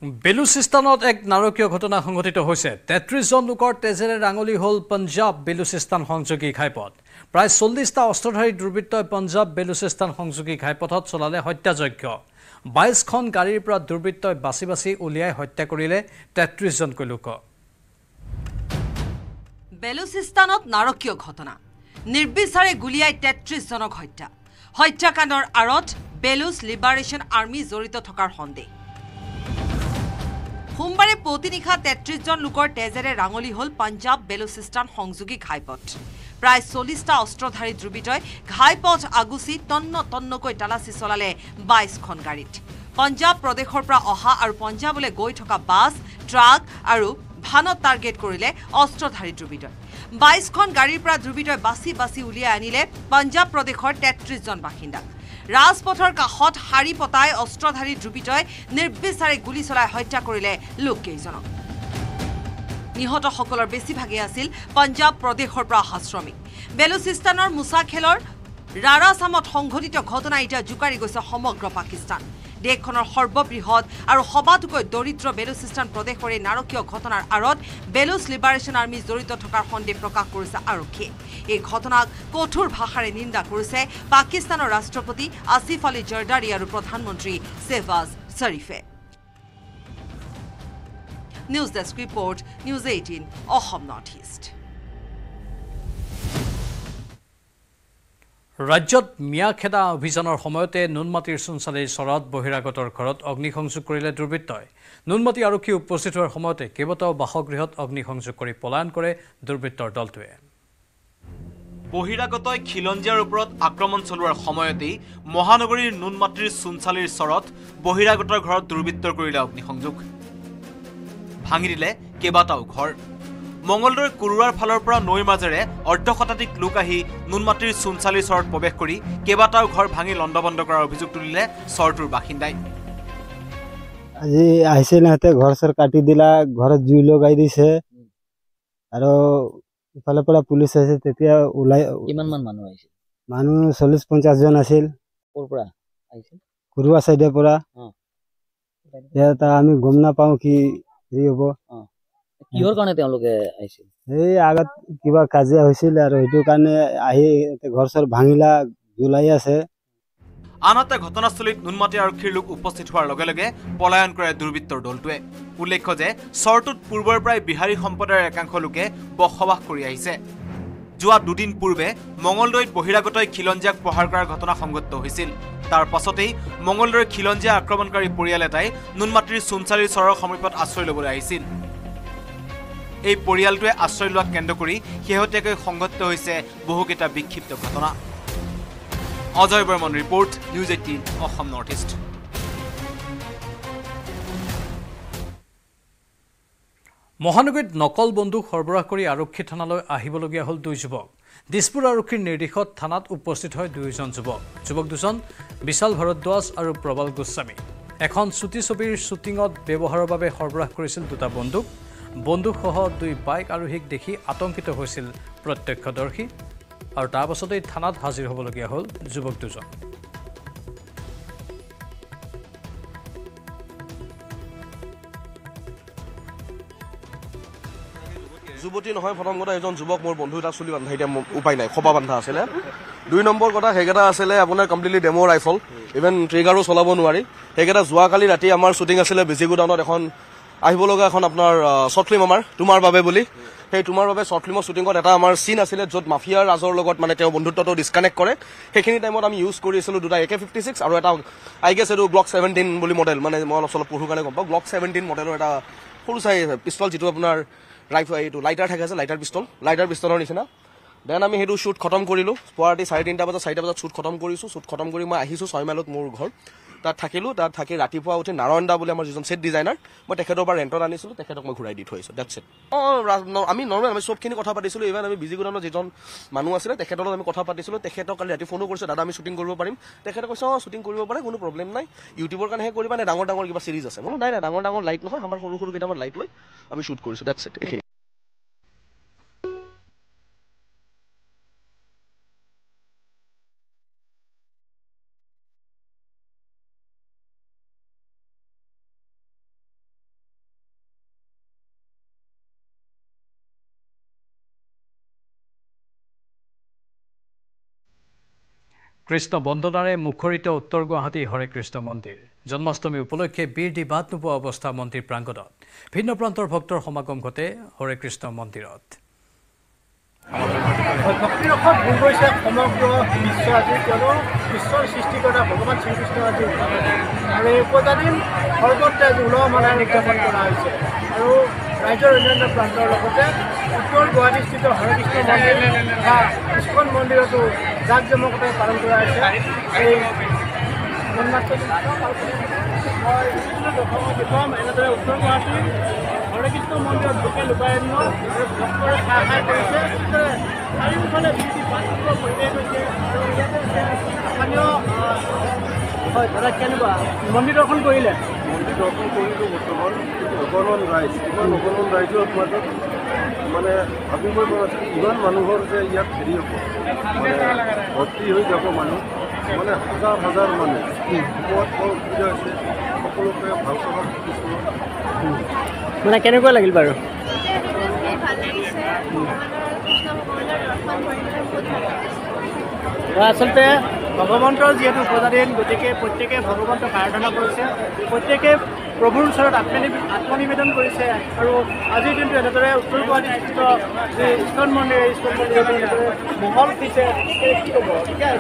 বেলুচিস্তানত এক নাৰকীয় ঘটনা সংঘটিত হৈছে ৩৩ জন লোকৰ তেজেৰে ৰাঙলী হ'ল পঞ্জাব বেলুচিস্তান সংযোগী ঘাইপথ প্ৰায় ৪০টা অস্ত্ৰধাৰী দুৰ্বৃত্তই পঞ্জাব বেলুচিস্তান সংযোগী ঘাইপথত চলালে হত্যাযজ্ঞ ২২খন গাড়ীৰ পৰা দুৰ্বৃত্তই বাছি বাছি উলিয়াই হত্যা কৰিলে ৩৩ জনকৈ লোক বেলুচিস্তানত নাৰকীয় ঘটনা নিৰ্বিচাৰে গুলিয়াই ৩৩ জনক হত্যাকাণ্ডৰ আঁৰত বেলুচ লিবাৰেশ্যন আৰ্মি জড়িত থকাৰ সন্দেহ সোমবাৰে পুৱতি-নিশা ৩৩ জন লোকৰ তেজেৰে ৰাঙলী হ'ল পঞ্জাব বেলুচিস্তান সংযোগী ঘাইপথ প্ৰায় ৪০টা অস্ত্ৰধাৰী দুৰ্বৃত্তই ঘাইপথ আগুচি তন্নকৈ তালাচী চলালে ২২খন গাড়ীত পঞ্জাব প্ৰদেশৰ পৰা অহা আৰু পঞ্জাবলৈ গৈ থকা বাছ ট্ৰাক আৰু ভানত টাৰ্গেট কৰিলে অস্ত্ৰধাৰী দুৰ্বৃত্তই ২২খন গাড়ীৰ পৰা দুৰ্বৃত্তই বাছি বাছি উলিয়াই আনিলে পঞ্জাব প্ৰদেশৰ ৩৩ জন বাসিন্দাক ৰাজপথৰ কাষত হাৰি পতাই অস্ত্ৰধাৰী দুৰ্বৃত্তই নিৰ্বিচাৰে গুলী চলাই হত্যা কৰিলে লোককেইজনক নিহতসকলৰ বেছিভাগেই আছিল পঞ্জাব প্ৰদেশৰ পৰা অহা শ্ৰমিক বেলুচিস্তানৰ মুছাখেলৰ ৰাৰাছামত সংঘটিত ঘটনা এতিয়া জোকাৰি গৈছে সমগ্ৰ পাকিস্তান দেশখনৰ সৰ্ববৃহৎ আৰু সবাতোকৈ দৰিদ্ৰ বেলুচিস্তান প্ৰদেশৰ এই নাৰকীয় ঘটনাৰ আঁৰত বেলুচ লিবাৰেশ্যন আৰ্মি জড়িত থকাৰ সন্দেহ প্ৰকাশ কৰিছে আৰক্ষীয়ে এই ঘটনাক কঠোৰ ভাষাৰে নিন্দা কৰিছে পাকিস্তানৰ ৰাষ্ট্ৰপতি আসিফ আলী জৰদাৰী আৰু প্ৰধানমন্ত্ৰী শ্বেহবাজ শ্বৰীফে news desk report news 18 Assam north East ৰাজ্যত মিয়াখেদা অভিযানৰ সময়তে নুনমাটিৰ চুনচালিৰ চৰত বহিৰাগতৰ ঘৰত অগ্নিসংযোগ কৰিলে দুৰ্বৃত্তই নুনমাটি আৰক্ষী উপস্থিত হোৱাৰ সময়তে কেইবাটাও বাসগৃহত অগ্নিসংযোগ কৰি পলায়ন কৰে দুৰ্বৃত্তৰ দলটোৱে বহিৰাগতই খিলঞ্জীয়াৰ ওপৰত আক্ৰমণ চলোৱাৰ সময়তেই মহানগৰীৰ নুনমাটিৰ চুনচালিৰ চৰত বহিৰাগতৰ ঘৰত দুৰ্বৃত্তৰ কৰিলে অগ্নিসংযোগ ভাঙি দিলে কেইবাটাও ঘৰ মঙ্গলদৈৰ কুৰুৱাৰ ফালৰ পৰা নৈৰ মাজেৰে অৰ্ধশতাধিক লোক আহি নুনমাটিৰ চুনচালিৰ চৰত প্ৰৱেশ কৰি কেইবাটাও ঘৰ ভাঙি লণ্ডভণ্ড কৰাৰ অভিযোগ তুলিলে চৰটোৰ বাসিন্দাই আজি আহিছিল সিহঁতে ঘৰ চৰ কাটি দিলা ঘৰত জুই লগাই দিছে আৰু ইফালৰ পৰা পুলিচ আহিছে তেতিয়া ওলাই কিমান মান মানুহ আহিছিল মানুহ 40-50 জন আছিল ক'ৰ পৰা আহিছিল কুৰুৱা সাইডৰ পৰা আমি গম নাপাওঁ কি হ'ব কিহৰ কাৰণে তেওঁলোকে আহিছিল এই আগত কিবা কাজিয়া হৈছিল আৰু সেইটো কাৰণে আহি ঘৰ চৰ ভাঙিলা জ্বলাই আছে আনহাতে ঘটনাস্থলীত নুনমাটি আৰক্ষীৰ লোক উপস্থিত হোৱাৰ লগে লগে পলায়ন কৰে দুৰ্বৃত্তৰ দলটোৱে উল্লেখ্য যে চৰটোত পূৰ্বৰ পৰাই বিহাৰী সম্প্ৰদায়ৰ একাংশ লোকে বসবাস কৰি আহিছে যোৱা দুদিন পূৰ্বে মঙ্গলদৈত বহিৰাগতই খিলঞ্জীয়াক প্ৰহাৰ কৰাৰ ঘটনা সংঘটিত হৈছিল তাৰ পাছতেই মঙ্গলদৈৰ খিলঞ্জীয়া আক্ৰমণকাৰী পৰিয়াল এটাই নুনমাটিৰ চুনচালিৰ চৰৰ সমীপত আশ্ৰয় ল'বলৈ আহিছিল এই পৰিয়ালটোৱে আশ্ৰয় লোৱাক কেন্দ্ৰ কৰি শেহতীয়াকৈ সংঘটিত হৈছে বহুকেইটা বিক্ষিপ্ত ঘটনা Ajay Barman report news 18 Assam north east মহানগৰীত নকল বন্দুক সৰবৰাহ কৰি আৰক্ষী থানালৈ আহিবলগীয়া হ'ল 2 যুৱক দিছপুৰ আৰক্ষীৰ নিৰ্দেশত থানাত উপস্থিত হয় 2জন যুৱক দুজন বিশাল ভৰদ্বাজ আৰু প্ৰবল গোস্বামী এখন চুটি ছবিৰ শ্বুটিঙত ব্যৱহাৰৰ বাবে সৰবৰাহ কৰিছিল 2টা বন্দুকসহ 2 বাইক আৰোহীক দেখি আতংকিত হৈছিল প্ৰত্যক্ষদৰ্শী আৰু তাৰ পাছতেই থানাত হাজিৰ হ'বলগীয়া হ'ল যুৱক দুজন যুৱতী নহয় প্ৰথম কথা এজন যুৱক মোৰ বন্ধু এটা চুলি বান্ধা এতিয়া উপায় নাই খোপা বান্ধা আছিলে 2 নম্বৰ কথা সেইকেইটা আছিলে আপোনাৰ কমপ্লিটলি ডেমো ৰাইফল ইভেন ট্ৰিগাৰো চলাব নোৱাৰি সেইকেইটা যোৱাকালি ৰাতি আমাৰ শ্বুটিং আছিলে বেজিগুডাউনত এখন আহিব লগা এখন আপোনাৰ শ্বৰ্ট ফিল্ম আমাৰ তোমাৰ বাবে বুলি সেই তোমাৰ বাবে শ্বৰ্ট ফিল্মৰ শ্বুটিঙত এটা আমাৰ চিন আছিলে য'ত মাফিয়াৰ ৰাজৰ লগত মানে তেওঁ বন্ধুত্বটো ডিছকানেক্ট কৰে সেইখিনি টাইমত আমি ইউজ কৰি আছিলোঁ 2টা AK-56 আৰু এটা আই গেছ এইটো গ্লক 17 বুলি মডেল মানে মই অলপ চলপ পঢ়োঁ কাৰণে গম পাওঁ গ্লক 17 মডেলৰ এটা সৰু চাই পিষ্টল যিটো আপোনাৰ ৰাইফল এইটো লাইটাৰ থাকে আছে লাইটাৰ পিষ্টলৰ নিচিনা দেন আমি সেইটো শ্বুট খতম কৰিলোঁ পুৱাৰাতি 3:30 বজাত 4টা বজাত শ্বুট খতম কৰিছোঁ শ্বুট খতম কৰি মই আহিছোঁ 6 মাইলত মোৰ ঘৰ তাত থাকিলোঁ তাত থাকি ৰাতিপুৱা উঠি নাৰায়ণ দা বুলি আমাৰ যিজন ছেট ডিজাইনাৰ মই তেখেতৰ পৰা ৰেণ্টত আনিছিলোঁ তেখেতক মই ঘূৰাই দি থৈ আহিছোঁ ডেটছ ইট আমি নৰ্মেল আমি চবখিনি কথা পাতিছিলোঁ ইভেন আমি বিজিগুডাউনত যিজন মানুহ আছিলে তেখেতৰ লগত আমি কথা পাতিছিলোঁ তেখেতক কালি ৰাতি ফোনো কৰিছোঁ দাদা আমি শ্বুটিং কৰিব পাৰিম তেখেতে কৈছে শ্বুটিং কৰিব পাৰে কোনো প্ৰব্লেম নাই ইউটিউবৰ কাৰণেহে কৰিবা নে ডাঙৰ কিবা চিৰিজ আছে মই নাই ডাঙৰ লাইট নহয় আমাৰ সৰু কেইটামান লাইট লৈ আমি শ্বুট কৰিছোঁ ডেটছ ইট কৃষ্ণ বন্দনাৰে মুখৰিত উত্তৰ গুৱাহাটী হৰে কৃষ্ণ মন্দিৰ জন্মাষ্টমী উপলক্ষে বীৰ দি বাট নোপোৱা অৱস্থা মন্দিৰ প্ৰাংগণত ভিন্ন প্ৰান্তৰ ভক্তৰ সমাগম ঘটে হৰে কৃষ্ণ মন্দিৰত ভক্তিৰ ৰসত ভুল কৰিছে সমগ্ৰ বিশ্ব আজি কিয়নো বিশ্বৰ সৃষ্টিকৰ্তা ভগৱান শ্ৰীকৃষ্ণ আজি আৰু এই উপজাতিৰ সৰ্বত্ৰে আজি উলহ মালহেৰে উদযাপন কৰা হৈছে আৰু ৰাজ্যৰ অন্যান্য প্ৰান্তৰ লগতে উত্তৰ গুৱাহাটীস্থিত হৰে কৃষ্ণ মন্দিৰ তথা ইস্কন মন্দিৰতো জাক জমকতাৰে পালন কৰা হৈছে এই জন্মাষ্টমী এনেদৰে উত্তৰ গুৱাহাটীৰ হৰে কৃষ্ণ মন্দিৰত লোকে লোকাৰণ্য ভক্তৰে ঠাই ঠাই কৰিছে চাৰিওফালে পৰিৱেশ হৈছে আৰু ইয়াতে স্থানীয় হয় দাদা কেনেকুৱা মন্দিৰ দৰ্শন কৰিলে মন্দিৰ দৰ্শন কৰিলোঁ বৰ্তমান অগণন ৰাইজ ইমান অগণন ৰাইজৰ মাজত মানে ভাবিবই পৰা নাছিল ইমান মানুহৰ যে ইয়াত হেৰি হ'ব মানে ভৰ্তি হৈ যাব মানুহ মানে হাজাৰ হাজাৰ মানুহ সময়ত বৰ অসুবিধা হৈছে সকলোকে ভাল কৰা শিকিছোঁ মানে কেনেকুৱা লাগিল বাৰু আচলতে ভগৱন্তৰ যিহেতু উপজাতিৰ গতিকে প্ৰত্যেকে ভগৱন্তক আৰাধনা কৰিছে প্ৰত্যেকে প্ৰভুৰ ওচৰত আত্মনিবেদন কৰিছে আৰু আজিৰ দিনটো এনেদৰে উত্তৰ গুৱাহাটীস্থিত যি ইস্কন মন্দিৰ এনেদৰে মহল উঠিছে কি ক'ব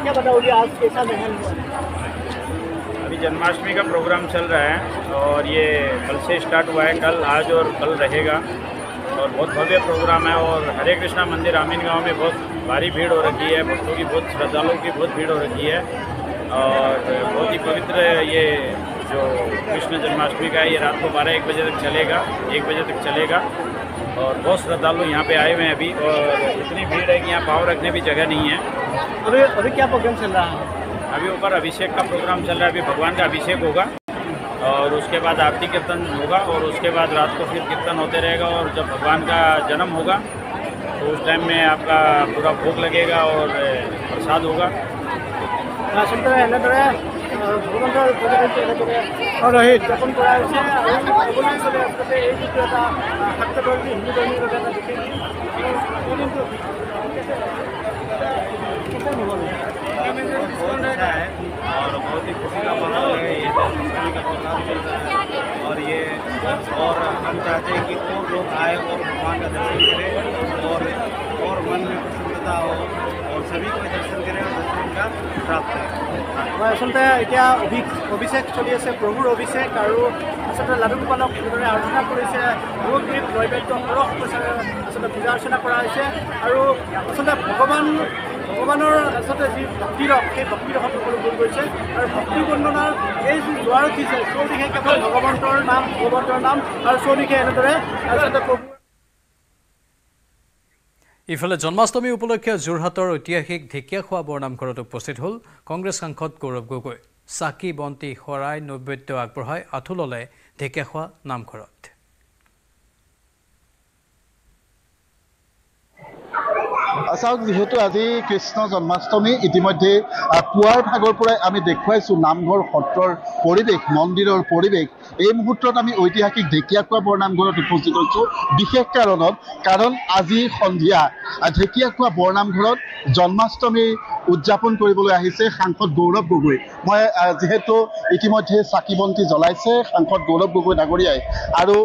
क्या बताओगे आज कैसा महल हुआ अभी जन्माष्टमी का प्रोग्राम चल रहा है और ये कल से स्टार्ट हुआ है कल आज और कल रहेगा और बहुत भव्य प्रोग्राम है और हरे कृष्णा मंदिर आमीन गांव में बहुत भारी भीड़ हो रखी है भक्तों की बहुत श्रद्धालुओं की बहुत भीड़ हो रखी है और बहुत ही पवित्र ये जो कृष्ण जन्माष्टमी का है ये रात को 12-1 बजे तक चलेगा 1 बजे तक चलेगा और बहुत श्रद्धालु यहाँ पे आए हुए हैं अभी और इतनी भीड़ है कि यहाँ पाँव रखने भी जगह नहीं है अभी क्या प्रोग्राम चल रहा है अभी ऊपर अभिषेक का प्रोग्राम चल रहा है अभी भगवान का अभिषेक होगा और उसके बाद आरती कीर्तन होगा और उसके बाद रात को फिर कीर्तन होते रहेगा और जब भगवान का जन्म होगा तो उस टाइम में आपका पूरा भोग लगेगा और प्रसाद होगा আচলতে এনেদৰে ভগৱন্তৰ এনেদৰে উদযাপন কৰা হৈছে আৰু ক'বলৈ গ'লে আচলতে এই যিটো এটা শাক্তধৰ্মী হিন্দু ধৰ্মীৰ বাবে এটা বিশেষ और बहुत ही खुशी का माहौल है ये जन्माष्टमी का प्रोग्राम चल रहा है और ये और हम चाहते हैं कि और लोग आए और भगवान का दर्शन करें और मन में प्रसन्नता हो और सभी को दर्शन करें और दर्शन का प्राप्त करें আচলতে এতিয়া অভিষেক চলি আছে প্ৰভুৰ অভিষেক আৰু আচলতে লাডু গোপালক এনেদৰে আৰাধনা কৰিছে সামগ্ৰিক নৈবেদ্য সৰহ পইচাৰে আচলতে পূজা অৰ্চনা কৰা হৈছে আৰু আচলতে ভগৱানৰ আচলতে যি ভক্তিৰস সেই ভক্তিৰসত সকলো ভুল কৰিছে আৰু ভক্তি বন্দনাৰ এই যি জোৱাৰ উঠিছে চৌদিশে কেৱল ভগৱন্তৰ নাম আৰু চৌদিশে এনেদৰে আচলতে প্ৰভু ইফালে জন্মাষ্টমী উপলক্ষে যোৰহাটৰ ঐতিহাসিক ঢেকীয়াখোৱা বৰনামঘৰত উপস্থিত হ'ল কংগ্ৰেছ সাংসদ গৌৰৱ গগৈ চাকি বন্তি শৰাই নৈবেদ্য আগবঢ়াই আঁঠু ল'লে ঢেকীয়াখোৱা নামঘৰত চাওক যিহেতু আজি কৃষ্ণ জন্মাষ্টমী ইতিমধ্যে পুৱাৰ ভাগৰ পৰাই আমি দেখুৱাইছোঁ নামঘৰ সত্ৰৰ পৰিৱেশ মন্দিৰৰ পৰিৱেশ এই মুহূৰ্তত আমি ঐতিহাসিক ঢেকীয়াখোৱা বৰনামঘৰত উপস্থিত হৈছোঁ বিশেষ কাৰণ আজি সন্ধিয়া ঢেকীয়াখোৱা বৰনামঘৰত জন্মাষ্টমী উদযাপন কৰিবলৈ আহিছে সাংসদ গৌৰৱ গগৈ মই যিহেতু ইতিমধ্যে চাকি বন্তি জ্বলাইছে সাংসদ গৌৰৱ গগৈ ডাঙৰীয়াই আৰু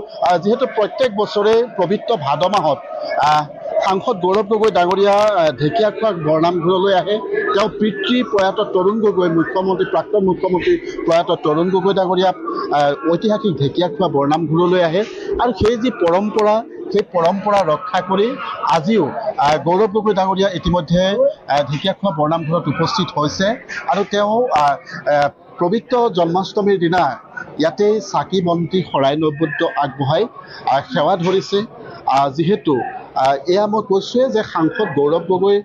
যিহেতু প্ৰত্যেক বছৰে পবিত্ৰ ভাদ মাহত সাংসদ গৌৰৱ গগৈ ডাঙৰীয়া ঢেকীয়াখোৱা বৰনামঘৰলৈ আহে তেওঁ পিতৃ প্ৰয়াত তৰুণ গগৈ প্ৰাক্তন মুখ্যমন্ত্ৰী প্ৰয়াত তৰুণ গগৈ ডাঙৰীয়া ঐতিহাসিক ঢেকীয়াখোৱা বৰনামঘৰলৈ আহে আৰু সেই যি পৰম্পৰা ৰক্ষা কৰি আজিও গৌৰৱ গগৈ ডাঙৰীয়া ইতিমধ্যে ঢেকীয়াখোৱা বৰনামঘৰত উপস্থিত হৈছে আৰু তেওঁ পবিত্ৰ জন্মাষ্টমীৰ দিনা ইয়াতে চাকি বন্তি শৰাই নৈবেদ্য আগবঢ়াই সেৱা ধৰিছে যিহেতু এয়া মই কৈছোঁৱে যে সাংসদ গৌৰৱ গগৈ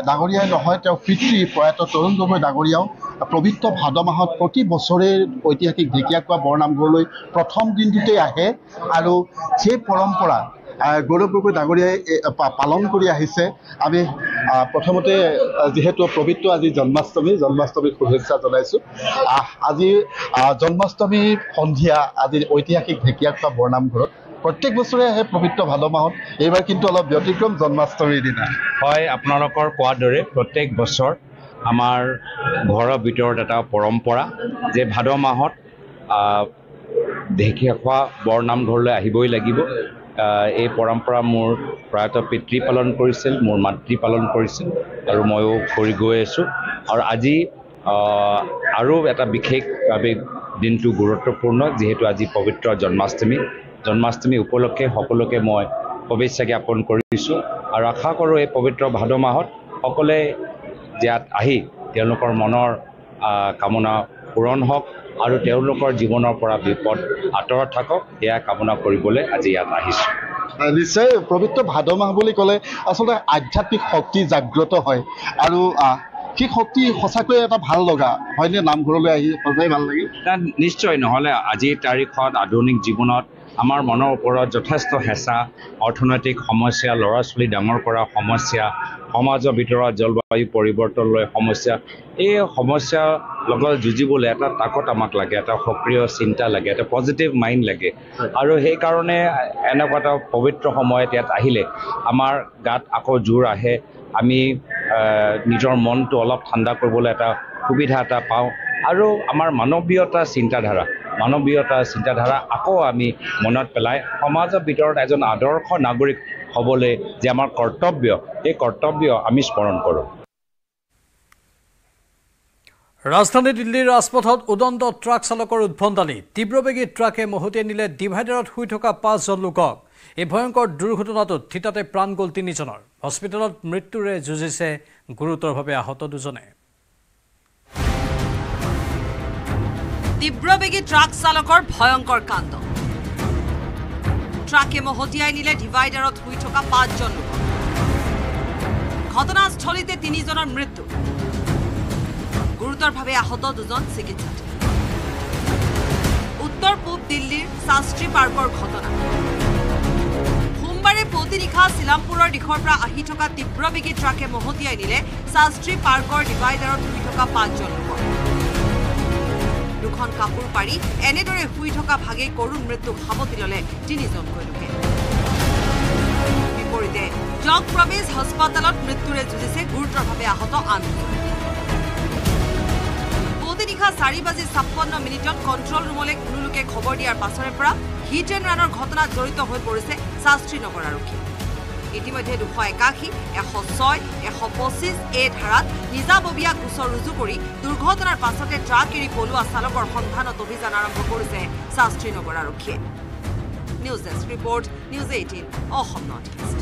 ডাঙৰীয়াই নহয় তেওঁ পিতৃ প্ৰয়াত তৰুণ গগৈ ডাঙৰীয়াও পবিত্ৰ ভাদ মাহত প্ৰতি বছৰে ঐতিহাসিক ঢেকীয়াখোৱা বৰনামঘৰলৈ প্ৰথম দিনটোতেই আহে আৰু সেই পৰম্পৰা গৌৰৱ গগৈ ডাঙৰীয়াই পালন কৰি আহিছে আমি প্ৰথমতে যিহেতু পবিত্ৰ আজি জন্মাষ্টমীৰ শুভেচ্ছা জনাইছোঁ আজি জন্মাষ্টমী সন্ধিয়া আজি ঐতিহাসিক ঢেকীয়াখোৱা বৰনামঘৰত প্ৰত্যেক বছৰে আহে পবিত্ৰ ভাদ মাহত এইবাৰ কিন্তু অলপ ব্যতিক্ৰম জন্মাষ্টমীৰ দিনা হয় আপোনালোকৰ কোৱাৰ দৰে প্ৰত্যেক বছৰ আমাৰ ঘৰৰ ভিতৰত এটা পৰম্পৰা যে ভাদ মাহত ঢেকীয়া খোৱা বৰ নামঘৰলৈ আহিবই লাগিব। এই পৰম্পৰা মোৰ প্ৰয়াত পিতৃ পালন কৰিছিল, মোৰ মাতৃ পালন কৰিছিল আৰু ময়ো কৰি গৈ আছোঁ। আৰু আজি আৰু এটা বিশেষভাৱে দিনটো গুৰুত্বপূৰ্ণ, যিহেতু আজি পবিত্ৰ জন্মাষ্টমী উপলক্ষে সকলোকে মই শুভেচ্ছা জ্ঞাপন কৰিছোঁ আৰু আশা কৰোঁ এই পবিত্ৰ ভাদ মাহত সকলোৱে ইয়াত আহি তেওঁলোকৰ মনৰ কামনা পূৰণ হওক আৰু তেওঁলোকৰ জীৱনৰ পৰা বিপদ আঁতৰত থাকক, এয়া কামনা কৰিবলৈ আজি ইয়াত আহিছোঁ। নিশ্চয় পবিত্ৰ ভাদ মাহ বুলি ক'লে আচলতে আধ্যাত্মিক শক্তি জাগ্ৰত হয় আৰু সেই শক্তি সঁচাকৈয়ে এটা ভাল লগা হয়নে? নামঘৰলৈ আহি সদায় ভাল লাগে। নিশ্চয়, নহ'লে আজিৰ তাৰিখত আধুনিক জীৱনত আমাৰ মনৰ ওপৰত যথেষ্ট হেঁচা, অৰ্থনৈতিক সমস্যা, ল'ৰা ছোৱালী ডাঙৰ কৰা সমস্যা, সমাজৰ ভিতৰত জলবায়ু পৰিৱৰ্তন লৈ সমস্যা, এই সমস্যাৰ লগত যুঁজিবলৈ এটা তাকত আমাক লাগে, এটা সক্ৰিয় চিন্তা লাগে, এটা পজিটিভ মাইণ্ড লাগে। আৰু সেইকাৰণে এনেকুৱা এটা পবিত্ৰ সময়ত ইয়াত আহিলে আমাৰ গাত আকৌ জোৰ আহে, আমি নিজৰ মনটো অলপ ঠাণ্ডা কৰিবলৈ এটা সুবিধা এটা পাওঁ আৰু আমাৰ মানৱীয়তা চিন্তাধাৰা আকৌ আমি মনত পেলাই সমাজৰ ভিতৰত এজন আদৰ্শ নাগৰিক হ'বলৈ যে আমাৰ কৰ্তব্য, এই কৰ্তব্য আমি স্মৰণ কৰোঁ। ৰাজধানী দিল্লীৰ ৰাজপথত উদণ্ড ট্ৰাক চালকৰ উদ্ভণ্ডালি। তীব্ৰবেগী ট্ৰাকে মহতিয়াই নিলে ডিভাইডাৰত শুই থকা 5জন লোকক। এই ভয়ংকৰ দুৰ্ঘটনাটোত থিতাতে প্ৰাণ গ'ল 3জনৰ। হস্পিটেলত মৃত্যুৰে যুঁজিছে গুৰুতৰভাৱে আহত 2জনে। তীব্ৰবেগী ট্ৰাক চালকৰ ভয়ংকৰ কাণ্ড। ট্ৰাকে মহতিয়াই নিলে ডিভাইডাৰত শুই থকা 5জন লোক। ঘটনাস্থলীতে 3জনৰ মৃত্যু, গুৰুতৰভাৱে আহত 2জন চিকিৎসাধীন। উত্তৰ পূব দিল্লীৰ শাস্ত্ৰী পাৰ্কৰ ঘটনা। সোমবাৰে পুৱতি নিশা চিলামপুৰৰ দিশৰ পৰা আহি থকা তীব্ৰবেগী ট্ৰাকে মহতিয়াই নিলে শাস্ত্ৰী পাৰ্কৰ ডিভাইডাৰত শুই থকা 5জন লোকক। দুখন কাপোৰ পাৰি এনেদৰে শুই থকা ভাগে কৰুণ মৃত্যুক সাৱটি ল'লে 3জনকৈ লোকে। বিপৰীতে জগ প্ৰৱেশ হাস্পতালত মৃত্যুৰে যুঁজিছে গুৰুতৰভাৱে আহত আন 2জন। পুৱতি নিশা 4:56 কণ্ট্ৰল ৰুমলৈ কোনো লোকে খবৰ দিয়াৰ পাছৰে পৰা হিট এণ্ড ৰানৰ ঘটনাত জড়িত হৈ পৰিছে শাস্ত্ৰী নগৰ আৰক্ষী। ইতিমধ্যে 281, 106, 125 এই ধাৰাত নিজাববীয়া গোচৰ ৰুজু কৰি দুৰ্ঘটনাৰ পাছতে ট্ৰাক এৰি পলোৱা চালকৰ সন্ধানত অভিযান আৰম্ভ কৰিছে শাস্ত্ৰী নগৰ আৰক্ষীয়ে। News desk report, news 18 Assam north East.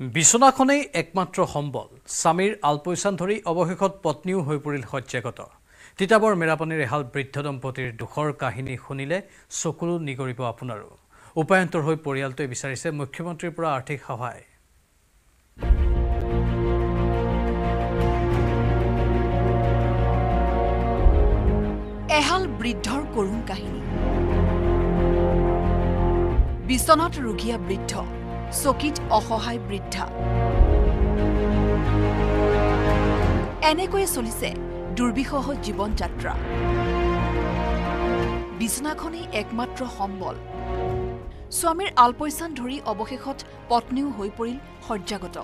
বিছনাখনেই একমাত্ৰ সম্বল। স্বামীৰ আলপৈচান ধৰি অৱশেষত পত্নীও হৈ পৰিল শয্যাগত। তিতাবৰ মেৰাপানীৰ এহাল বৃদ্ধ দম্পতীৰ দুখৰ কাহিনী শুনিলে চকুলো নিগৰিব আপোনাৰো। উপায়ন্তৰ হৈ পৰিয়ালটোৱে বিচাৰিছে মুখ্যমন্ত্ৰীৰ পৰা আৰ্থিক সহায়। এহাল বৃদ্ধৰ কৰুণ কাহিনী। বিছনাত ৰোগীয়া বৃদ্ধ, চকিত অসহায় বৃদ্ধা। এনেকৈয়ে চলিছে দুৰ্বিষহ জীৱন যাত্ৰা। বিছনাখনেই একমাত্ৰ সম্বল। স্বামীৰ আলপৈচান ধৰি অৱশেষত পত্নীও হৈ পৰিল শয্যাগত।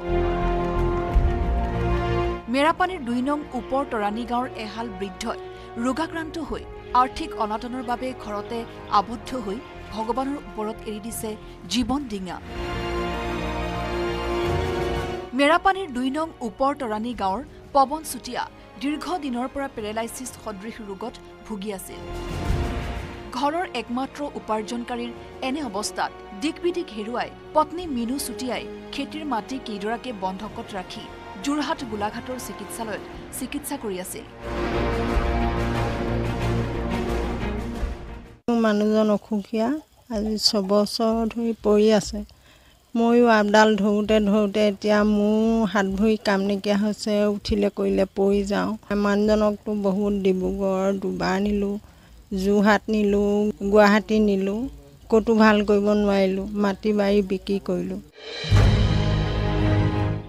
মেৰাপানীৰ 2 নং ওপৰ তৰাণী গাঁৱৰ এহাল বৃদ্ধই ৰোগাক্ৰান্ত হৈ আৰ্থিক অনাটনৰ বাবে ঘৰতে আবদ্ধ হৈ ভগৱানৰ ওপৰত এৰি দিছে জীৱন ডিঙা। মেৰাপানীৰ 2 নং ওপৰ তৰাণী গাঁৱৰ পৱন চুতীয়া দীৰ্ঘদিনৰ পৰা পেৰালাইছিছ সদৃশ ৰোগত ভুগি আছিল। ঘৰৰ একমাত্ৰ উপাৰ্জনকাৰীৰ এনে অৱস্থাত দিক বিদিক হেৰুৱাই পত্নী মিনু চুতীয়াই খেতিৰ মাটি কেইডৰাকে বন্ধকত ৰাখি যোৰহাট গোলাঘাটৰ চিকিৎসালয়ত চিকিৎসা কৰি আছিল। মানুহজন অসুখীয়া, আজি 6 বছৰ ধৰি পৰি আছে। ময়ো আপডাল ধৰোঁতে এতিয়া মোৰ হাত ভৰি কাম নাইকিয়া হৈছে, উঠিলে কৰিলে পৰি যাওঁ। মানুহজনকতো বহুত ডিব্ৰুগড় 2বাৰ নিলোঁ, যোৰহাট নিলোঁ, গুৱাহাটী নিলোঁ, ক'তো ভাল কৰিব নোৱাৰিলোঁ, মাটি বাৰী বিক্ৰী কৰিলোঁ।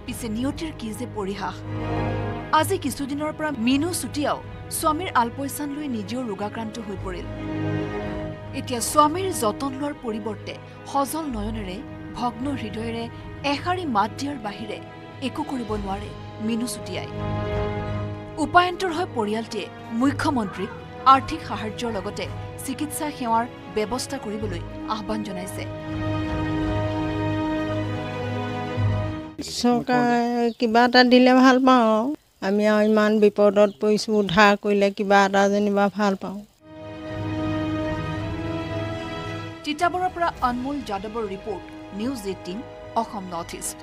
পিছে নিয়তিৰ কি যে পৰিহাস। আজি কিছুদিনৰ পৰা মিনু চুতীয়াও স্বামীৰ আলপৈচান লৈ নিজেও ৰোগাক্ৰান্ত হৈ পৰিল। এতিয়া স্বামীৰ যতন লোৱাৰ পৰিৱৰ্তে সজল নয়নেৰে ভগ্ন হৃদয়েৰে এষাৰি মাত দিয়াৰ বাহিৰে একো কৰিব নোৱাৰে মিনু চুটিয়াই। উপায়ন্তৰ হৈ পৰিয়ালটিয়ে মুখ্যমন্ত্ৰীক আৰ্থিক সাহায্যৰ লগতে চিকিৎসা সেৱাৰ ব্যৱস্থা কৰিবলৈ আহ্বান জনাইছে। চৰকাৰে কিবা এটা দিলে ভাল পাওঁ। আমি আৰু ইমান বিপদত পৰিছোঁ, উদ্ধাৰ কৰিলে কিবা এটা যেনিবা ভাল পাওঁ। তিতাবৰৰ পৰা অনমোল যাদৱৰ report, news 18 Assam north east.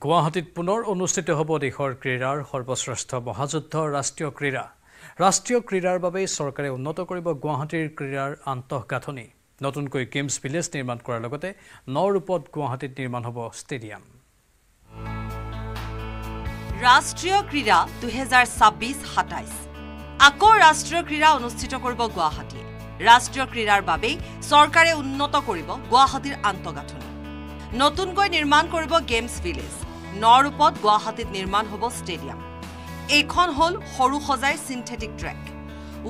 গুৱাহাটীত পুনৰ অনুষ্ঠিত হ'ব দেশৰ ক্ৰীড়াৰ সৰ্বশ্ৰেষ্ঠ মহাযুদ্ধ ৰাষ্ট্ৰীয় ক্ৰীড়া। ৰাষ্ট্ৰীয় ক্ৰীড়াৰ বাবে চৰকাৰে উন্নত কৰিব গুৱাহাটীৰ ক্ৰীড়াৰ আন্তঃগাঁথনি। নতুনকৈ গেমছ ভিলেজ নিৰ্মাণ কৰাৰ লগতে নৰূপত গুৱাহাটীত নিৰ্মাণ হ'ব ষ্টেডিয়াম। ৰাষ্ট্ৰীয় ক্ৰীড়া 2026-27 আকৌ ৰাষ্ট্ৰীয় ক্ৰীড়া অনুষ্ঠিত কৰিব গুৱাহাটীয়ে। ৰাষ্ট্ৰীয় ক্ৰীড়াৰ বাবে চৰকাৰে উন্নত কৰিব গুৱাহাটীৰ আন্তঃগাঁথনি। নতুনকৈ নিৰ্মাণ কৰিব গেমছ ভিলেজ। নৰূপত গুৱাহাটীত নিৰ্মাণ হ'ব ষ্টেডিয়াম। এইখন হ'ল সৰু সজাইৰ চিন্থেটিক ট্ৰেক।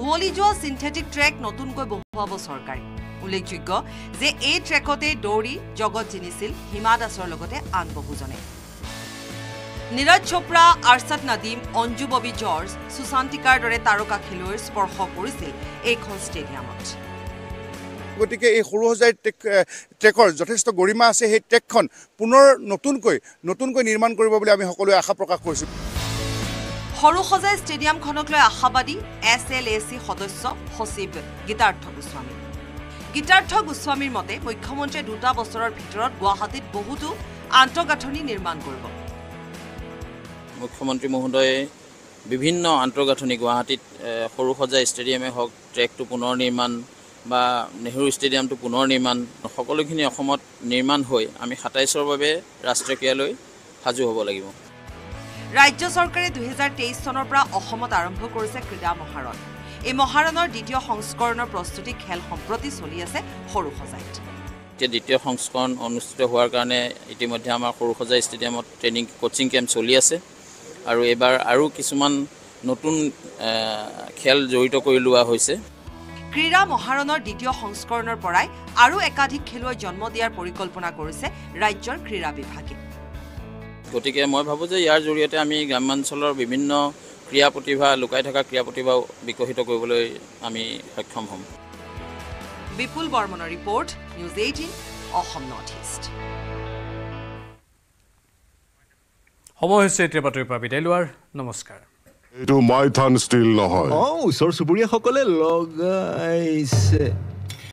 উৱলি যোৱা চিন্থেটিক ট্ৰেক নতুনকৈ বহুৱাব চৰকাৰে। উল্লেখযোগ্য যে এই ট্ৰেকতে দৌৰি জগত জিনিছিল হিমা দাসৰ লগতে আন বহুজনে। নীৰজ চোপ্ৰা, আৰ্ছাদ নাদিম, অঞ্জু ববি জৰ্জ, সুশান্তিকাৰ দৰে তাৰকা খেলুৱৈৰ স্পৰ্শ পৰিছিল এইখন ষ্টেডিয়ামত। গতিকে এই সৰু সজাই ট্ৰেকৰ যথেষ্ট গৰিমা আছে। সেই ট্ৰেকখন পুনৰ নতুনকৈ নিৰ্মাণ কৰিব বুলি আমি সকলোৱে আশা প্ৰকাশ কৰিছোঁ। সৰু সজাই ষ্টেডিয়ামখনক লৈ আশাবাদী SLAC সদস্য সচিব গীতাৰ্থ গোস্বামী। গীতাৰ্থ গোস্বামীৰ মতে মুখ্যমন্ত্ৰীয়ে 2 বছৰৰ ভিতৰত গুৱাহাটীত বহুতো আন্তঃগাঁথনি নিৰ্মাণ কৰিব। মুখ্যমন্ত্ৰী মহোদয়ে বিভিন্ন আন্তঃগাঁথনি গুৱাহাটীত সৰু সজাই ষ্টেডিয়ামে হওক, ট্ৰেকটো পুনৰ নিৰ্মাণ বা নেহৰু ষ্টেডিয়ামটো পুনৰ নিৰ্মাণ, সকলোখিনি অসমত নিৰ্মাণ হৈ আমি 27ৰ বাবে ৰাষ্ট্ৰীয় ক্ৰীড়ালৈ সাজু হ'ব লাগিব। ৰাজ্য চৰকাৰে 2023 চনৰ পৰা অসমত আৰম্ভ কৰিছে ক্ৰীড়া মহাৰণ। এই মহাৰণৰ দ্বিতীয় সংস্কৰণৰ প্ৰস্তুতি খেল সম্প্ৰতি চলি আছে সৰু সজাইত। এতিয়া দ্বিতীয় সংস্কৰণ অনুষ্ঠিত হোৱাৰ কাৰণে ইতিমধ্যে আমাৰ সৰু সজাই ষ্টেডিয়ামত কোচিং কেম্প চলি আছে আৰু এইবাৰ আৰু কিছুমান নতুন খেল জড়িত কৰি লোৱা হৈছে। ক্ৰীড়া মহাৰণৰ দ্বিতীয় সংস্কৰণৰ পৰাই আৰু একাধিক খেলুৱৈ জন্ম দিয়াৰ পৰিকল্পনা কৰিছে ৰাজ্যৰ ক্ৰীড়া বিভাগে। গতিকে মই ভাবোঁ যে ইয়াৰ জৰিয়তে আমি গ্ৰাম্যাঞ্চলৰ বিভিন্ন ক্ৰীড়া প্ৰতিভা, লুকাই থকা ক্ৰীড়া প্ৰতিভা বিকশিত কৰিবলৈ আমি সক্ষম হ'ম। বিপুল বৰ্মনৰ report, news 18 Assam north east. সময় হৈছে এতিয়া বাতৰিৰ পৰা বিদায় লোৱাৰ। নমস্কাৰ। এইটো মাইথান ষ্টিল নহয়। ওচৰ চুবুৰীয়াসকলে লগাইছে।